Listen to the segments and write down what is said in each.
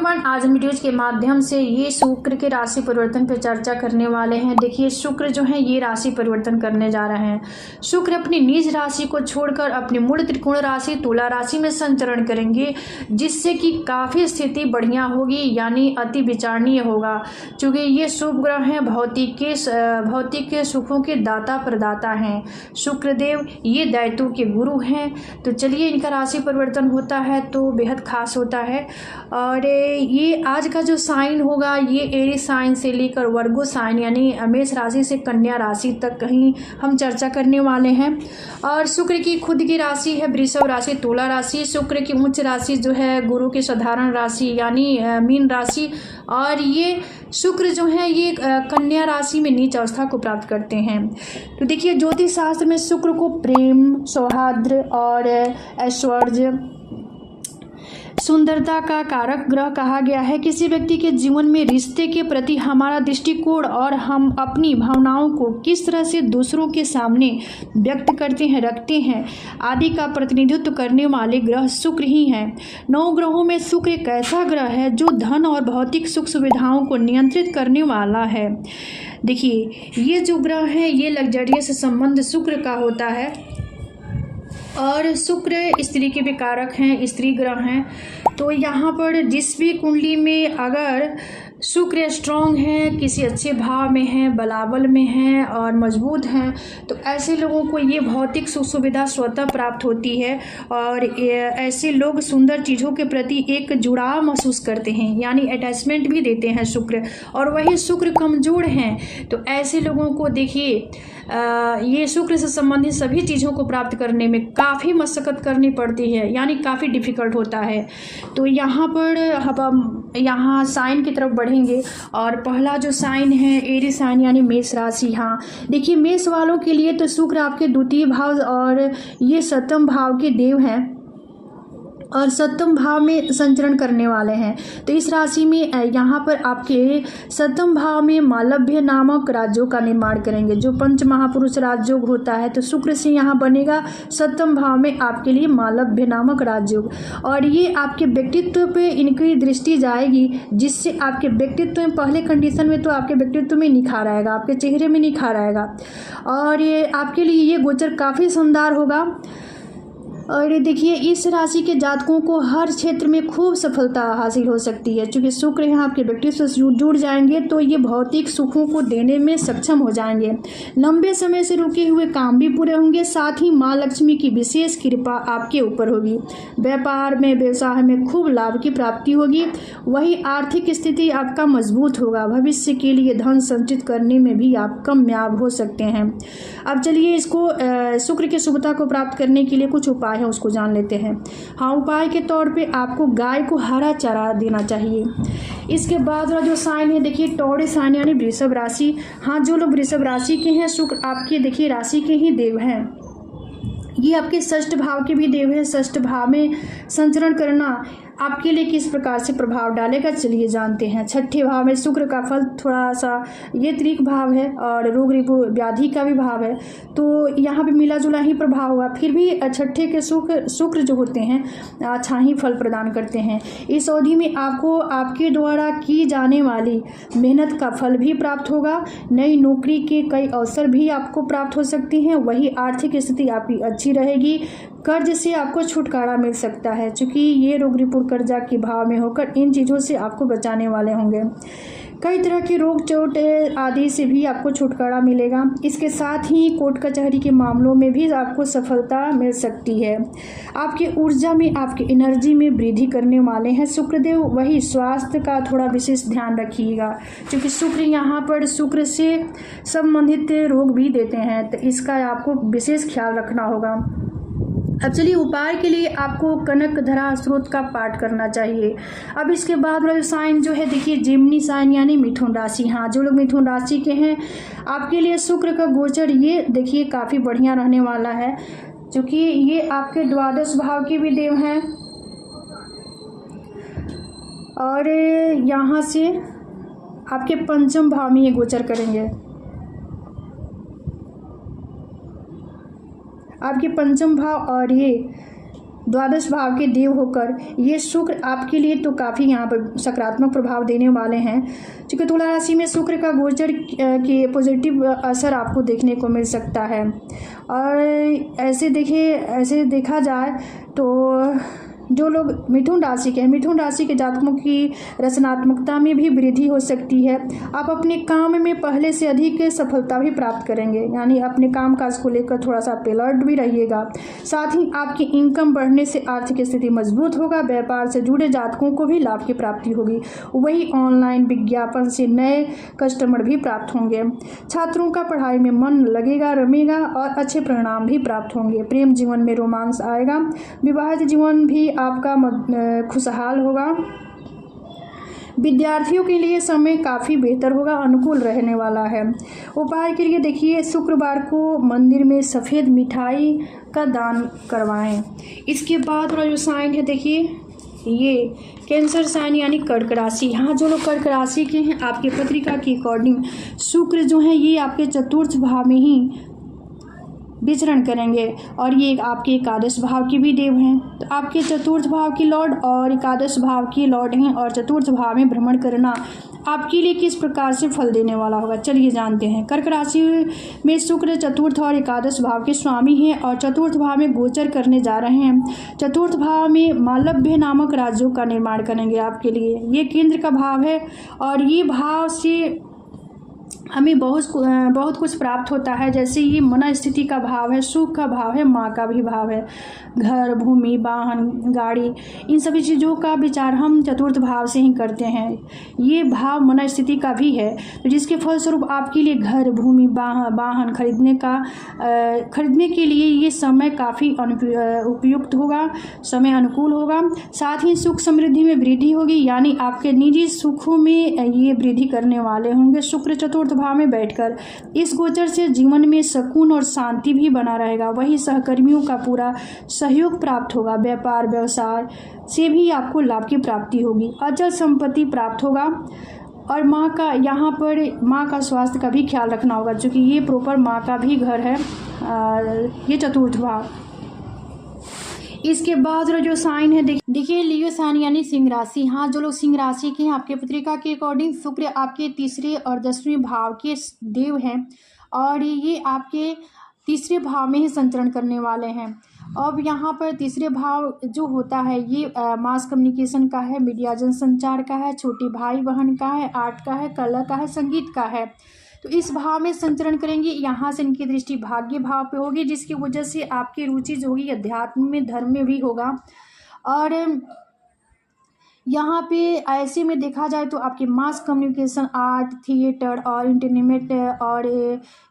Everyone, आज हम videos के माध्यम से ये शुक्र के राशि परिवर्तन पर चर्चा करने वाले हैं। देखिए, शुक्र जो है ये राशि परिवर्तन करने जा रहे हैं। शुक्र अपनी निज राशि को छोड़कर अपनी मूल त्रिकोण राशि तुला राशि में संचरण करेंगे, जिससे कि काफ़ी स्थिति बढ़िया होगी, यानी अति विचारणीय होगा। चूँकि ये शुभ ग्रह हैं, भौतिक के सुखों के दाता प्रदाता हैं। शुक्रदेव ये दैत्यों के गुरु हैं। तो चलिए, इनका राशि परिवर्तन होता है तो बेहद खास होता है। और ये आज का जो साइन होगा, ये एरीज साइन से लेकर वर्गो साइन यानी मेष राशि से कन्या राशि तक कहीं हम चर्चा करने वाले हैं। और शुक्र की खुद की राशि है वृषभ राशि तुला राशि। शुक्र की उच्च राशि जो है गुरु की साधारण राशि यानी मीन राशि। और ये शुक्र जो है ये कन्या राशि में नीच अवस्था को प्राप्त करते हैं। तो देखिए, ज्योतिष शास्त्र में शुक्र को प्रेम, सौहार्द्र और ऐश्वर्य, सुंदरता का कारक ग्रह कहा गया है। किसी व्यक्ति के जीवन में रिश्ते के प्रति हमारा दृष्टिकोण और हम अपनी भावनाओं को किस तरह से दूसरों के सामने व्यक्त करते हैं, रखते हैं आदि का प्रतिनिधित्व करने वाले ग्रह शुक्र ही हैं। 9 ग्रहों में शुक्र एक ऐसा ग्रह है जो धन और भौतिक सुख सुविधाओं को नियंत्रित करने वाला है। देखिए, ये जो ग्रह है ये लग्जरियस संबंध शुक्र का होता है। और शुक्र स्त्री के भी कारक हैं, स्त्री ग्रह हैं। तो यहाँ पर जिस भी कुंडली में अगर शुक्र स्ट्रॉन्ग है, किसी अच्छे भाव में है, बलाबल में है और मजबूत हैं, तो ऐसे लोगों को ये भौतिक सुख सुविधा स्वतः प्राप्त होती है। और ऐसे लोग सुंदर चीज़ों के प्रति एक जुड़ाव महसूस करते हैं, यानी अटैचमेंट भी देते हैं शुक्र। और वही शुक्र कमज़ोर हैं तो ऐसे लोगों को देखिए ये शुक्र से संबंधित सभी चीज़ों को प्राप्त करने में काफ़ी मशक्क़त करनी पड़ती है, यानी काफ़ी डिफ़िकल्ट होता है। तो यहाँ पर हम यहाँ साइन की तरफ बढ़ेंगे और पहला जो साइन है एरीज साइन यानी मेष राशि। हाँ देखिए, मेष वालों के लिए तो शुक्र आपके द्वितीय भाव और ये सप्तम भाव के देव हैं और सप्तम भाव में संचरण करने वाले हैं। तो इस राशि में यहाँ पर आपके सप्तम भाव में मालव्य नामक राजयोग का निर्माण करेंगे, जो पंच महापुरुष राजयोग होता है। तो शुक्र से यहाँ बनेगा सप्तम भाव में आपके लिए मालव्य नामक राजयोग। और ये आपके व्यक्तित्व पे इनकी दृष्टि जाएगी, जिससे आपके व्यक्तित्व में पहले कंडीशन में तो आपके व्यक्तित्व में निखार आएगा, आपके चेहरे में निखार आएगा। और ये आपके लिए ये गोचर काफ़ी शानदार होगा। और ये देखिए, इस राशि के जातकों को हर क्षेत्र में खूब सफलता हासिल हो सकती है। क्योंकि शुक्र यहाँ आपके व्यक्तित्व से जुड़ जाएंगे तो ये भौतिक सुखों को देने में सक्षम हो जाएंगे। लंबे समय से रुके हुए काम भी पूरे होंगे, साथ ही माँ लक्ष्मी की विशेष कृपा आपके ऊपर होगी। व्यापार में, व्यवसाय में खूब लाभ की प्राप्ति होगी। वही आर्थिक स्थिति आपका मजबूत होगा। भविष्य के लिए धन संचित करने में भी आप कामयाब हो सकते हैं। अब चलिए, इसको शुक्र की शुभता को प्राप्त करने के लिए कुछ उपाय है उसको जान लेते हैं। हाँ, उपाय के तौर पे आपको गाय को हरा चारा देना चाहिए। इसके बाद वाला जो साइन है देखिए टॉरस साइन यानी वृषभ राशि। हाँ, जो लोग वृषभ राशि के हैं, शुक्र आपके देखिए राशि के ही देव हैं। ये आपके षष्ठ भाव के भी देव है। षष्ठ भाव में संचरण करना आपके लिए किस प्रकार से प्रभाव डालेगा, चलिए जानते हैं। छठे भाव में शुक्र का फल थोड़ा सा ये त्रिक भाव है और रोग रिपु व्याधि का भी भाव है, तो यहाँ पे मिला जुला ही प्रभाव हुआ। फिर भी छठे के शुक्र जो होते हैं अच्छा ही फल प्रदान करते हैं। इस अवधि में आपको आपके द्वारा की जाने वाली मेहनत का फल भी प्राप्त होगा। नई नौकरी के कई अवसर भी आपको प्राप्त हो सकते हैं। वही आर्थिक स्थिति आपकी अच्छी रहेगी। कर्ज से आपको छुटकारा मिल सकता है, क्योंकि ये रोग रिपुर कर्जा के भाव में होकर इन चीज़ों से आपको बचाने वाले होंगे। कई तरह के रोग चोट आदि से भी आपको छुटकारा मिलेगा। इसके साथ ही कोर्ट कचहरी के मामलों में भी आपको सफलता मिल सकती है। आपकी ऊर्जा में, आपकी एनर्जी में वृद्धि करने वाले हैं शुक्रदेव। वही स्वास्थ्य का थोड़ा विशेष ध्यान रखिएगा, क्योंकि शुक्र यहाँ पर शुक्र से संबंधित रोग भी देते हैं, तो इसका आपको विशेष ख्याल रखना होगा। अब चलिए, उपाय के लिए आपको कनक धरा स्रोत का पाठ करना चाहिए। अब इसके बाद वाला साइन जो है देखिए जेमिनी साइन यानी मिथुन राशि। हाँ, जो लोग मिथुन राशि के हैं, आपके लिए शुक्र का गोचर ये देखिए काफ़ी बढ़िया रहने वाला है, क्योंकि ये आपके द्वादश भाव के भी देव हैं। और यहाँ से आपके पंचम भाव में ये गोचर करेंगे। आपके पंचम भाव और ये द्वादश भाव के देव होकर ये शुक्र आपके लिए तो काफ़ी यहाँ पर सकारात्मक प्रभाव देने वाले हैं। क्योंकि तुला राशि में शुक्र का गोचर के पॉजिटिव असर आपको देखने को मिल सकता है। और ऐसे देखा जाए तो जो लोग मिथुन राशि के जातकों की रचनात्मकता में भी वृद्धि हो सकती है। आप अपने काम में पहले से अधिक सफलता भी प्राप्त करेंगे, यानी अपने काम काज को लेकर थोड़ा सा अलर्ट भी रहिएगा। साथ ही आपकी इनकम बढ़ने से आर्थिक स्थिति मजबूत होगा। व्यापार से जुड़े जातकों को भी लाभ की प्राप्ति होगी। वही ऑनलाइन विज्ञापन से नए कस्टमर भी प्राप्त होंगे। छात्रों का पढ़ाई में मन लगेगा, रमेगा और अच्छे परिणाम भी प्राप्त होंगे। प्रेम जीवन में रोमांस आएगा। विवाहित जीवन भी आपका खुशहाल होगा। विद्यार्थियों के लिए समय काफ़ी बेहतर होगा, अनुकूल रहने वाला है। उपाय के लिए देखिए, शुक्रवार को मंदिर में सफ़ेद मिठाई का दान करवाएं। इसके बाद वाला जो साइन है देखिए, ये कैंसर साइन यानी कर्क राशि। यहाँ जो लोग कर्क राशि के हैं, आपके पत्रिका के अकॉर्डिंग शुक्र जो है ये आपके चतुर्थ भाव में ही विचरण करेंगे और ये आपके एकादश भाव के भी देव हैं। तो आपके चतुर्थ भाव की लॉर्ड और एकादश भाव की लॉर्ड हैं, और चतुर्थ भाव में भ्रमण करना आपके लिए किस प्रकार से फल देने वाला होगा, चलिए जानते हैं। कर्क राशि में शुक्र चतुर्थ और एकादश भाव के स्वामी हैं और चतुर्थ भाव में गोचर करने जा रहे हैं। चतुर्थ भाव में मालव्य नामक राज्यों का निर्माण करेंगे आपके लिए। ये केंद्र का भाव है और ये भाव से हमें बहुत कुछ प्राप्त होता है। जैसे ये मन स्थिति का भाव है, सुख का भाव है, माँ का भी भाव है। घर, भूमि, वाहन, गाड़ी, इन सभी चीज़ों का विचार हम चतुर्थ भाव से ही करते हैं। ये भाव मन स्थिति का भी है, तो जिसके फलस्वरूप आपके लिए घर, भूमि, वाहन खरीदने के लिए ये समय काफ़ी उपयुक्त होगा, समय अनुकूल होगा। साथ ही सुख समृद्धि में वृद्धि होगी, यानी आपके निजी सुखों में ये वृद्धि करने वाले होंगे। शुक्र चतुर्थ भाव में बैठकर इस गोचर से जीवन में सुकून और शांति भी बना रहेगा। वही सहकर्मियों का पूरा सहयोग प्राप्त होगा। व्यापार व्यवसाय से भी आपको लाभ की प्राप्ति होगी। अचल संपत्ति प्राप्त होगा और माँ का स्वास्थ्य का भी ख्याल रखना होगा, क्योंकि ये प्रॉपर माँ का भी घर है, ये चतुर्थ भाव। इसके बाद जो साइन है देखिए, लियो साइन यानी सिंह राशि। हाँ, जो लोग सिंह राशि के हैं, आपके पत्रिका के अकॉर्डिंग शुक्र आपके तीसरे और 10वें भाव के देव हैं और ये आपके तीसरे भाव में ही संचरण करने वाले हैं। अब यहाँ पर तीसरे भाव जो होता है ये मास कम्युनिकेशन का है, मीडिया जनसंचार का है, छोटे भाई बहन का है, आर्ट का है, कला का है, संगीत का है। तो इस भाव में संचरण करेंगे। यहाँ से इनकी दृष्टि भाग्य भाव पे होगी, जिसकी वजह से आपकी रुचि जो होगी अध्यात्म में, धर्म में भी होगा। और यहाँ पे ऐसे में देखा जाए तो आपके मास कम्युनिकेशन, आर्ट, थिएटर और इंटरटेनमेंट और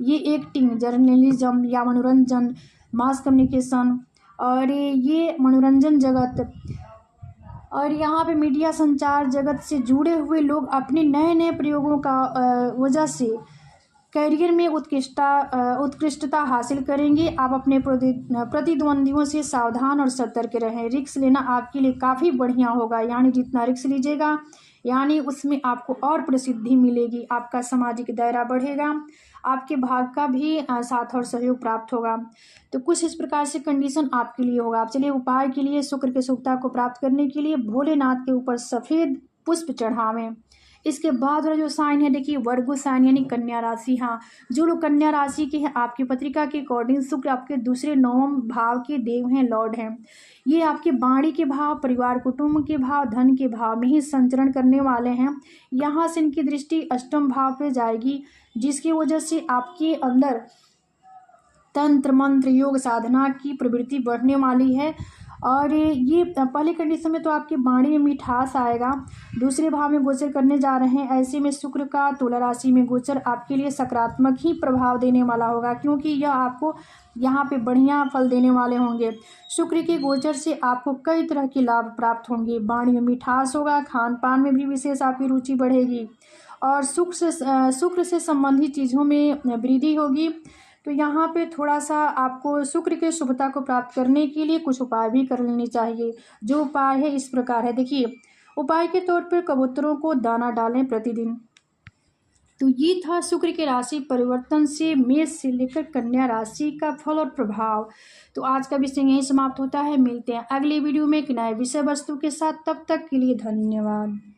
ये एक्टिंग, जर्नलिज्म या मनोरंजन, मास कम्युनिकेशन और ये मनोरंजन जगत और यहाँ पे मीडिया संचार जगत से जुड़े हुए लोग अपने नए नए प्रयोगों का वजह से करियर में उत्कृष्टता हासिल करेंगे। आप अपने प्रतिद्वंदियों से सावधान और सतर्क रहें। रिस्क लेना आपके लिए काफ़ी बढ़िया होगा, यानी जितना रिस्क लीजिएगा यानी उसमें आपको और प्रसिद्धि मिलेगी, आपका सामाजिक दायरा बढ़ेगा, आपके भाग का भी साथ और सहयोग प्राप्त होगा। तो कुछ इस प्रकार से कंडीशन आपके लिए होगा। आप चलिए उपाय के लिए शुक्र की शुभता को प्राप्त करने के लिए भोलेनाथ के ऊपर सफ़ेद पुष्प चढ़ावें। इसके बाद जो साइन है देखिए, वर्गो साइन यानी कन्या राशि। हाँ, जो लोग कन्या राशि के हैं, आपकी पत्रिका के अकॉर्डिंग शुक्र आपके दूसरे 9वें भाव के देव हैं, लॉर्ड हैं। ये आपके वाणी के भाव, परिवार कुटुंब के भाव, धन के भाव में ही संचरण करने वाले हैं। यहाँ से इनकी दृष्टि अष्टम भाव पे जाएगी, जिसकी वजह से आपके अंदर तंत्र मंत्र योग साधना की प्रवृत्ति बढ़ने वाली है। और ये पहले कंडीशन में तो आपकी वाणी में मिठास आएगा। दूसरे भाव में गोचर करने जा रहे हैं, ऐसे में शुक्र का तुला राशि में गोचर आपके लिए सकारात्मक ही प्रभाव देने वाला होगा, क्योंकि यह आपको यहाँ पे बढ़िया फल देने वाले होंगे। शुक्र के गोचर से आपको कई तरह के लाभ प्राप्त होंगे। वाणी में मिठास होगा, खान पान में भी विशेष आपकी रुचि बढ़ेगी और शुक्र से संबंधित चीज़ों में वृद्धि होगी। तो यहाँ पे थोड़ा सा आपको शुक्र के शुभता को प्राप्त करने के लिए कुछ उपाय भी कर लेनी चाहिए। जो उपाय है इस प्रकार है, देखिए, उपाय के तौर पर कबूतरों को दाना डालें प्रतिदिन। तो ये था शुक्र के राशि परिवर्तन से मेष से लेकर कन्या राशि का फल और प्रभाव। तो आज का विषय यहीं समाप्त होता है। मिलते हैं अगले वीडियो में एक नए विषय वस्तु के साथ। तब तक के लिए धन्यवाद।